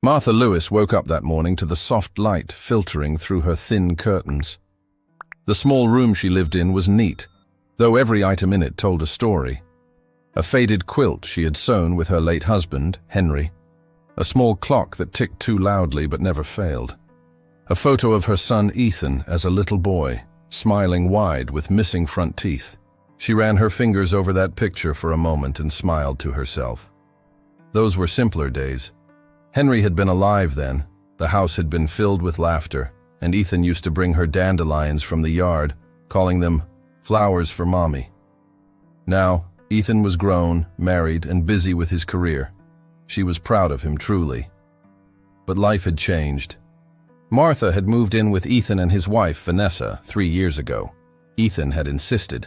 Martha Lewis woke up that morning to the soft light filtering through her thin curtains. The small room she lived in was neat, though every item in it told a story. A faded quilt she had sewn with her late husband, Henry. A small clock that ticked too loudly but never failed. A photo of her son Ethan as a little boy, smiling wide with missing front teeth. She ran her fingers over that picture for a moment and smiled to herself. Those were simpler days. Henry had been alive then, the house had been filled with laughter, and Ethan used to bring her dandelions from the yard, calling them flowers for mommy. Now, Ethan was grown, married, and busy with his career. She was proud of him truly. But life had changed. Martha had moved in with Ethan and his wife, Vanessa, 3 years ago. Ethan had insisted.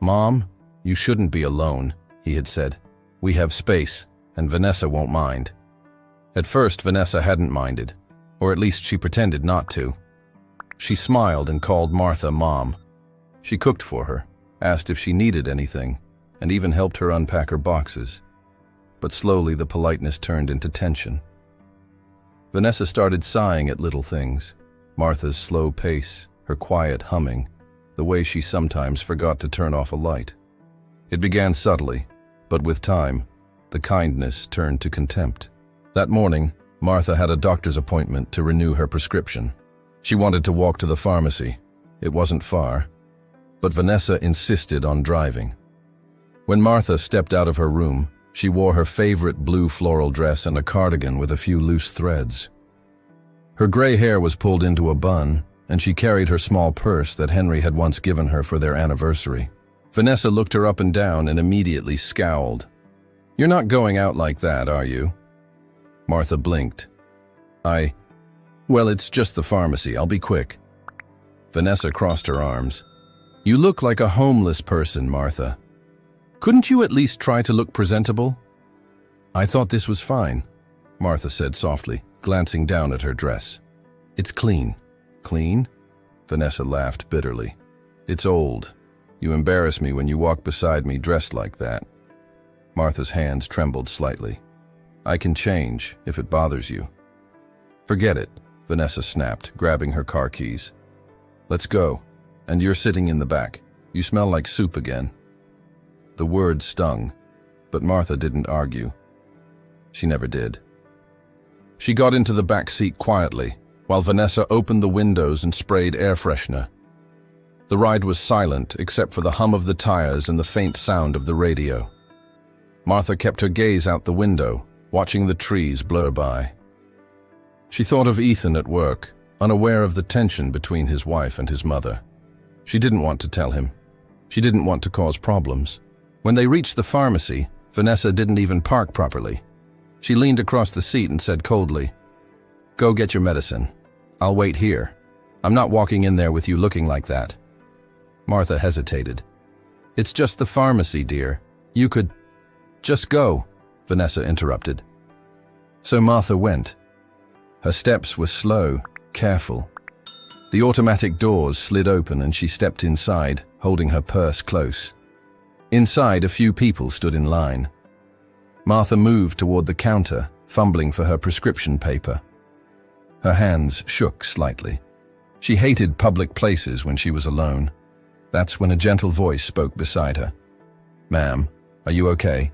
"Mom, you shouldn't be alone," he had said. "We have space, and Vanessa won't mind." At first, Vanessa hadn't minded, or at least she pretended not to. She smiled and called Martha Mom. She cooked for her, asked if she needed anything, and even helped her unpack her boxes. But slowly the politeness turned into tension. Vanessa started sighing at little things. Martha's slow pace, her quiet humming, the way she sometimes forgot to turn off a light. It began subtly, but with time, the kindness turned to contempt. That morning, Martha had a doctor's appointment to renew her prescription. She wanted to walk to the pharmacy. It wasn't far, but Vanessa insisted on driving. When Martha stepped out of her room, she wore her favorite blue floral dress and a cardigan with a few loose threads. Her gray hair was pulled into a bun, and she carried her small purse that Henry had once given her for their anniversary. Vanessa looked her up and down and immediately scowled. "You're not going out like that, are you?" Martha blinked. Well, it's just the pharmacy. I'll be quick." Vanessa crossed her arms. "You look like a homeless person, Martha. Couldn't you at least try to look presentable?" "I thought this was fine," Martha said softly, glancing down at her dress. "It's clean." "Clean?" Vanessa laughed bitterly. "It's old. You embarrass me when you walk beside me dressed like that." Martha's hands trembled slightly. "I can change, if it bothers you." "Forget it," Vanessa snapped, grabbing her car keys. "Let's go. And you're sitting in the back. You smell like soup again." The words stung, but Martha didn't argue. She never did. She got into the back seat quietly, while Vanessa opened the windows and sprayed air freshener. The ride was silent except for the hum of the tires and the faint sound of the radio. Martha kept her gaze out the window, watching the trees blur by. She thought of Ethan at work, unaware of the tension between his wife and his mother. She didn't want to tell him. She didn't want to cause problems. When they reached the pharmacy, Vanessa didn't even park properly. She leaned across the seat and said coldly, "Go get your medicine. I'll wait here. I'm not walking in there with you looking like that." Martha hesitated. "It's just the pharmacy, dear. You could—" "Just go," Vanessa interrupted. So Martha went. Her steps were slow, careful. The automatic doors slid open and she stepped inside, holding her purse close. Inside, a few people stood in line. Martha moved toward the counter, fumbling for her prescription paper. Her hands shook slightly. She hated public places when she was alone. That's when a gentle voice spoke beside her. "Ma'am, are you okay?"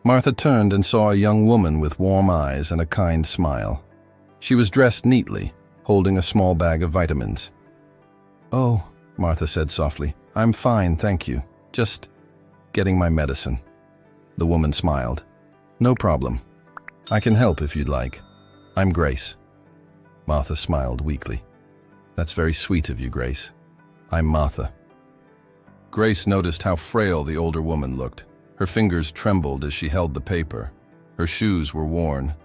Martha turned and saw a young woman with warm eyes and a kind smile. She was dressed neatly, holding a small bag of vitamins. "Oh," Martha said softly, "I'm fine, thank you. Just getting my medicine." The woman smiled. "No problem. I can help if you'd like. I'm Grace." Martha smiled weakly. "That's very sweet of you, Grace. I'm Martha." Grace noticed how frail the older woman looked. Her fingers trembled as she held the paper. Her shoes were worn,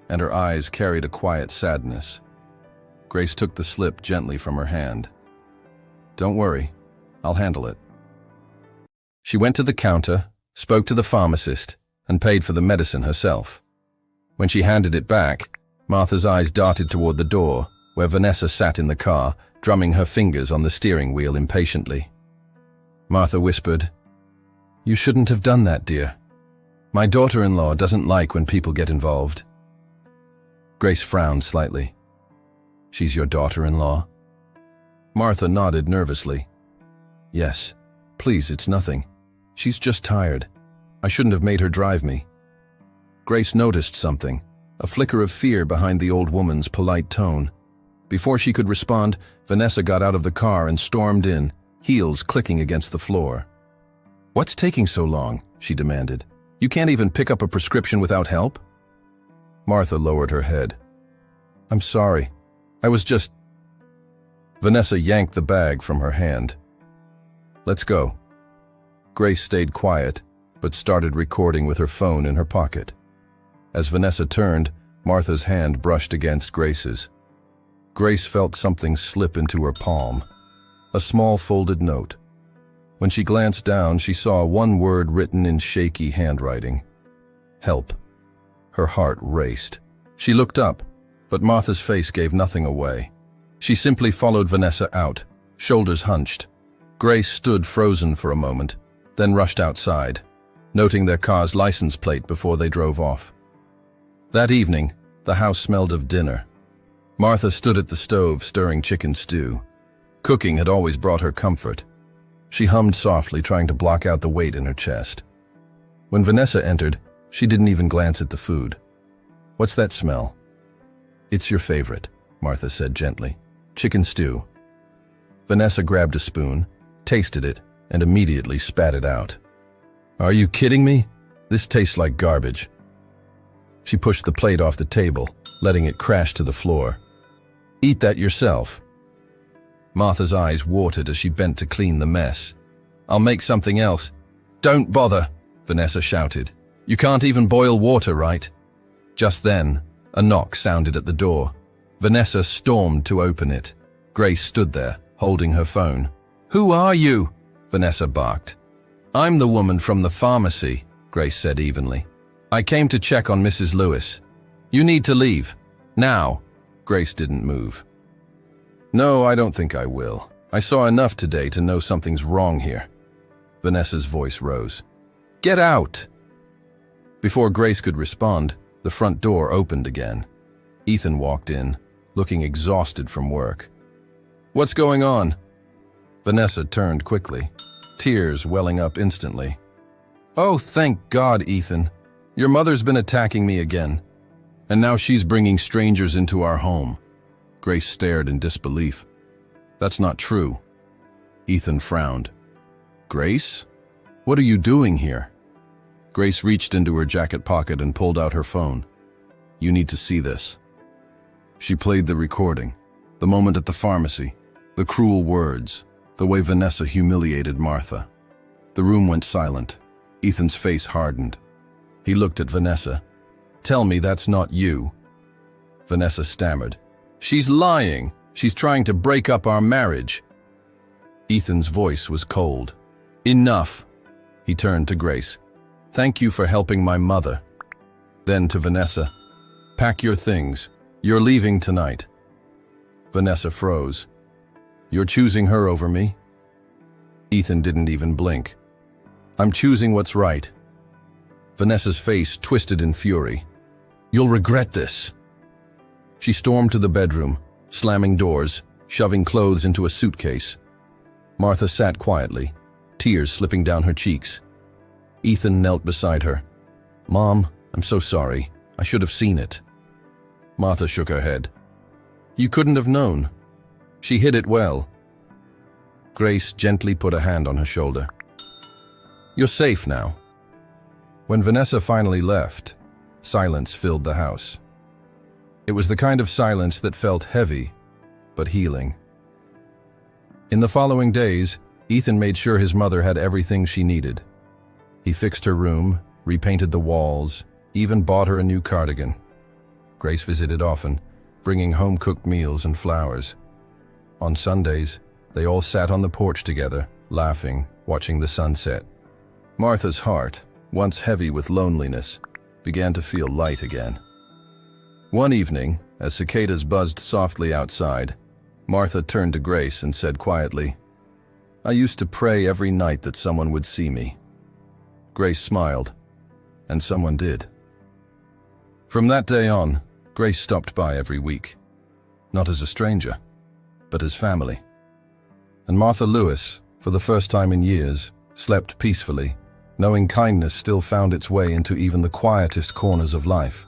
and her eyes carried a quiet sadness. Grace took the slip gently from her hand. "Don't worry, I'll handle it." She went to the counter, spoke to the pharmacist, and paid for the medicine herself. When she handed it back, Martha's eyes darted toward the door, where Vanessa sat in the car, drumming her fingers on the steering wheel impatiently. Martha whispered, "You shouldn't have done that, dear. My daughter-in-law doesn't like when people get involved." Grace frowned slightly. She's your daughter-in-law? Martha nodded nervously. Yes. Please, it's nothing. She's just tired. I shouldn't have made her drive me. Grace noticed something, a flicker of fear behind the old woman's polite tone. Before she could respond, Vanessa got out of the car and stormed in, heels clicking against the floor. What's taking so long? She demanded. You can't even pick up a prescription without help? Martha lowered her head. I'm sorry. I was just... Vanessa yanked the bag from her hand. Let's go. Grace stayed quiet, but started recording with her phone in her pocket. As Vanessa turned, Martha's hand brushed against Grace's. Grace felt something slip into her palm. A small folded note. When she glanced down, she saw one word written in shaky handwriting. Help. Her heart raced. She looked up, but Martha's face gave nothing away. She simply followed Vanessa out, shoulders hunched. Grace stood frozen for a moment, then rushed outside, noting their car's license plate before they drove off. That evening, the house smelled of dinner. Martha stood at the stove stirring chicken stew. Cooking had always brought her comfort. She hummed softly, trying to block out the weight in her chest. When Vanessa entered, she didn't even glance at the food. What's that smell? It's your favorite, Martha said gently. Chicken stew. Vanessa grabbed a spoon, tasted it, and immediately spat it out. Are you kidding me? This tastes like garbage. She pushed the plate off the table, letting it crash to the floor. Eat that yourself. Martha's eyes watered as she bent to clean the mess. I'll make something else. Don't bother, Vanessa shouted. You can't even boil water, right? Just then, a knock sounded at the door. Vanessa stormed to open it. Grace stood there, holding her phone. Who are you? Vanessa barked. I'm the woman from the pharmacy, Grace said evenly. I came to check on Mrs. Lewis. You need to leave. Now. Grace didn't move. No, I don't think I will. I saw enough today to know something's wrong here. Vanessa's voice rose. Get out! Before Grace could respond, the front door opened again. Ethan walked in, looking exhausted from work. What's going on? Vanessa turned quickly, tears welling up instantly. Oh, thank God, Ethan. Your mother's been attacking me again. And now she's bringing strangers into our home. Grace stared in disbelief. That's not true. Ethan frowned. Grace? What are you doing here? Grace reached into her jacket pocket and pulled out her phone. You need to see this. She played the recording, the moment at the pharmacy, the cruel words, the way Vanessa humiliated Martha. The room went silent. Ethan's face hardened. He looked at Vanessa. Tell me that's not you. Vanessa stammered. She's lying. She's trying to break up our marriage. Ethan's voice was cold. Enough. He turned to Grace. Thank you for helping my mother. Then to Vanessa. Pack your things. You're leaving tonight. Vanessa froze. You're choosing her over me? Ethan didn't even blink. I'm choosing what's right. Vanessa's face twisted in fury. You'll regret this. She stormed to the bedroom, slamming doors, shoving clothes into a suitcase. Martha sat quietly, tears slipping down her cheeks. Ethan knelt beside her. Mom, I'm so sorry. I should have seen it. Martha shook her head. You couldn't have known. She hid it well. Grace gently put a hand on her shoulder. You're safe now. When Vanessa finally left, silence filled the house. It was the kind of silence that felt heavy, but healing. In the following days, Ethan made sure his mother had everything she needed. He fixed her room, repainted the walls, even bought her a new cardigan. Grace visited often, bringing home-cooked meals and flowers. On Sundays, they all sat on the porch together, laughing, watching the sunset. Martha's heart, once heavy with loneliness, began to feel light again. One evening, as cicadas buzzed softly outside, Martha turned to Grace and said quietly, I used to pray every night that someone would see me. Grace smiled, and someone did. From that day on, Grace stopped by every week, not as a stranger, but as family. And Martha Lewis, for the first time in years, slept peacefully, knowing kindness still found its way into even the quietest corners of life.